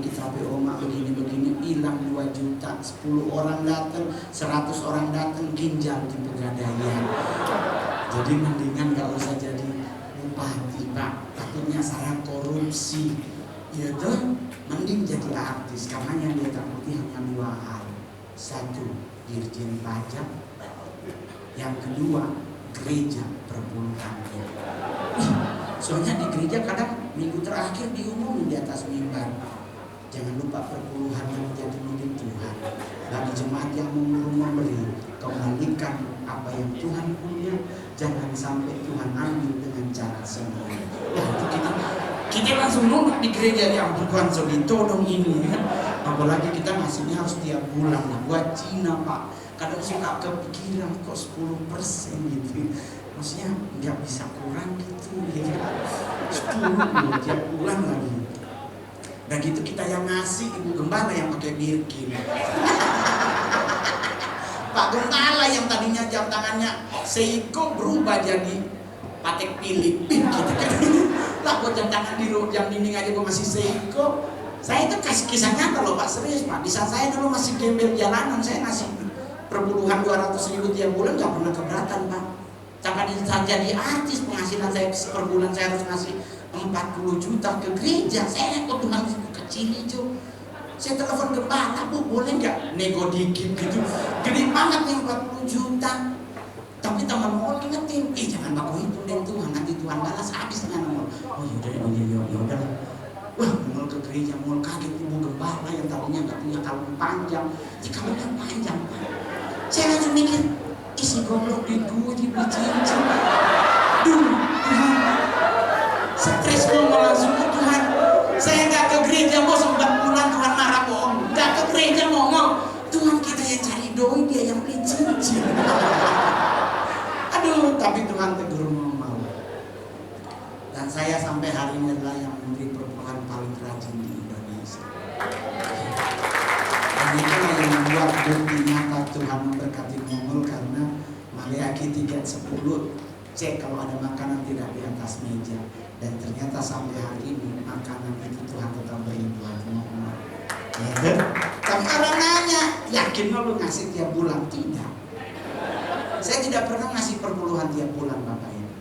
kita oma begini-begini, hilang 2 juta, 10 orang datang, 100 orang datang, ginjal di Pegadaian. Jadi mendingan gak usah jadi bupati Pak, takutnya sarang korupsi. Ya tuh, mending jadi artis, karena yang dia takuti hanya 2 hal. 1, dirjen pajak. Yang kedua, gereja perpuluhannya. Soalnya di gereja kadang minggu terakhir diumumin di atas mimbar, jangan lupa perpuluhan yang menjadi milik Tuhan. Bagi jemaat yang memberi, kembalikan apa yang Tuhan punya, jangan sampai Tuhan ambil dengan cara sendiri. Kita langsung nolak di gereja, yang bukan so ditodong ini kan. Apalagi kita ngasihnya harus tiap bulan. Nah, buat Cina Pak, kadang suka kepikiran kok 10% gitu. Maksudnya nggak bisa kurang gitu ya. 10 tiap bulan lagi. Dan gitu kita yang ngasih, ibu gembala yang pakai birkin. Pak gembala yang tadinya jam tangannya Seiko berubah jadi Patek Philippe. Kita kan lah buat jam tangan di jam dinding aja gue masih Seiko. Saya itu kasih kisah nyata loh Pak, serius Pak. Di saat saya dulu masih gembel jalanan, saya ngasih perpuluhan 200.000 tiap bulan, gak pernah keberatan Pak. Sampai saat jadi artis, penghasilan saya per bulan saya harus ngasih 40 juta ke gereja. Saya kok Tuhan kecil itu. Saya telepon gembala, Bu boleh nggak nego dikit gitu. Gede banget nih 40 juta. Tapi teman mau ingetin, jangan baku itu dan Tuhan, nanti Tuhan balas habis dengan nomor. Oh yaudah. Wah, mau ke gereja, mau kaget ibu gembala yang tadinya nggak punya kalung panjang, kalungnya panjang Pak. Saya langsung mikir, isi goblok di gue dibeli cincin. Duh, stres gue mau langsung ke Tuhan. Saya nggak ke gereja mau 9 bulan Tuhan marah bohong. Nggak ke gereja mau Tuhan, kita yang cari doi, dia yang beli cincin. Aduh, tapi Tuhan tegur mau. Dan saya sampai hari ini adalah yang memberi perpuluhan paling rajin di Indonesia. Dan itulah yang membuat bukti nyata Tuhan memberkati Mongol, karena Maleakhi 3:10 cek kalau ada makanan tidak di atas meja. Dan ternyata sampai hari ini makanan itu Tuhan tetap beri buat Mongol. Ya, tapi orang nanya, yakin lo ngasih tiap bulan? Tidak. Saya tidak pernah ngasih perpuluhan tiap bulan Bapak Ibu.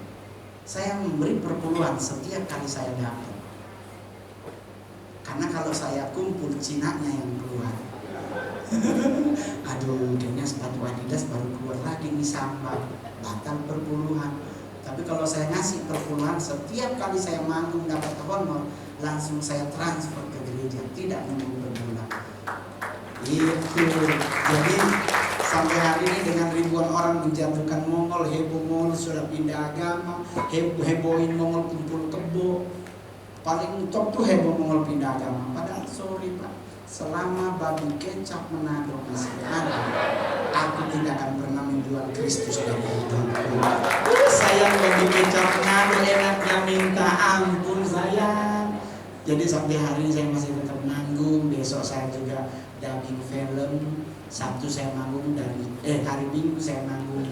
Saya memberi perpuluhan setiap kali saya dapat. Karena kalau saya kumpul, Cinanya yang keluar. Aduh, kayaknya sepatu Adidas baru keluar lagi nih sampah, batal perpuluhan. Tapi kalau saya ngasih perpuluhan, setiap kali saya manggung dapat honor, langsung saya transfer ke gereja, tidak menunggu berbulan. Itu. Jadi sampai hari ini dengan ribuan orang menjatuhkan Mongol, heboh Mongol sudah pindah agama, hebohin Mongol kumpul kebo. Paling top tuh heboh Mongol pindah agama. Padahal sorry Pak, selama babi kecap Manado masih ada, aku tidak akan pernah menjual Kristus dari hidupku. Sayang babi kecap Manado enaknya minta ampun sayang. Jadi sampai hari ini saya masih tetap nanggung. Besok saya juga dubbing film. Sabtu saya manggung hari Minggu saya manggung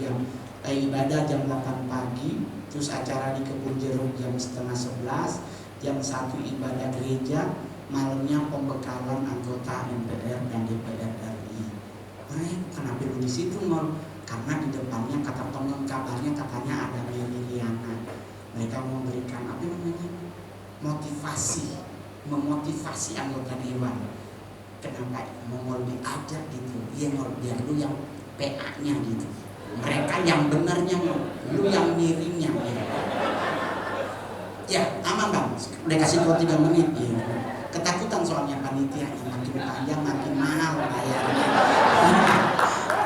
ibadah jam 8 pagi, terus acara di Kebun Jeruk jam 10:30, jam 1 ibadah gereja, malamnya pembekalan anggota MPR dan DPR RI. Kenapa lu di situ Mol? Karena di depannya kata teman kabarnya katanya ada Meliana. Mereka mau memberikan memotivasi anggota dewan. Kenapa mau diajak gitu? Dia mau biar lu yang PA-nya gitu. Mereka yang benernya lu yang miringnya. Ya, aman Bang. Udah kasih 2-3 menit ya. Ketakutan soalnya panitia yang makin panjang makin mahal bayarnya.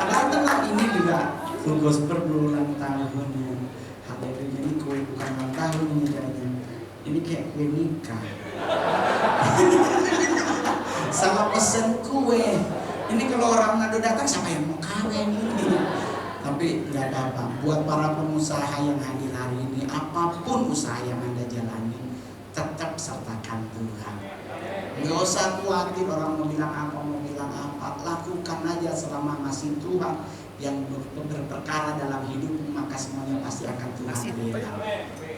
Padahal tenang, ini juga full gospel berulang tahun ya. HTP jadi kue bukan ulang tahun ini kayaknya. Ini kayak kue nikah. Sama pesen kue. Ini kalau orang Manado datang, siapa yang mau kawin ini? Tapi nggak apa-apa. Buat para pengusaha yang hadir hari ini, apapun usaha yang Anda jalani, tetap sertakan Tuhan. Nggak usah khawatir orang mau bilang apa, lakukan aja selama masih Tuhan yang berperkara dalam hidup, maka semuanya pasti akan Tuhan berikan.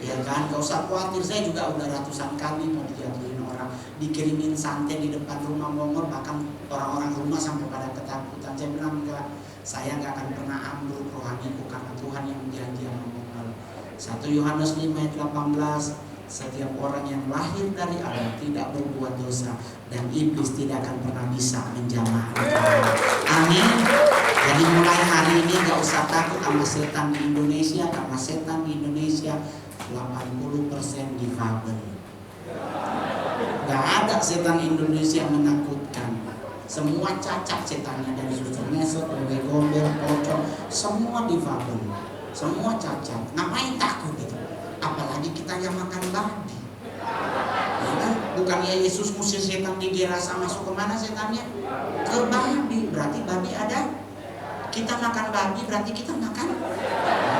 Ya kan, nggak usah khawatir. Saya juga udah ratusan kali mau dijatuhin orang. dikirimin santet di depan rumah mongol, bahkan orang-orang rumah sampai pada ketakutan. Saya bilang enggak, saya nggak akan pernah ambruk rohaniku karena Tuhan yang janji sama mongol. 1 Yohanes 5 ayat 18, setiap orang yang lahir dari Allah tidak berbuat dosa, dan iblis tidak akan pernah bisa menjamah. Amin. Jadi mulai hari ini gak usah takut sama setan di Indonesia, karena setan di Indonesia 80% difabel. Gak ada setan Indonesia menakutkan. Semua cacat setannya, dari suster ngesot, gombel, pocong, semua difabel, semua cacat. Ngapain takut itu? Apalagi kita yang makan babi. Ya kan? Bukannya Yesus ngusir setan di Gerasa, masuk kemana setannya? Ke babi. Berarti babi ada. Kita makan babi, berarti kita makanlah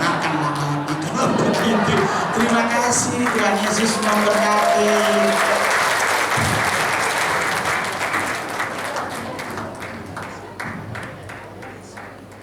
babi. Kalau begitu, terima kasih, Tuhan Yesus memberkati.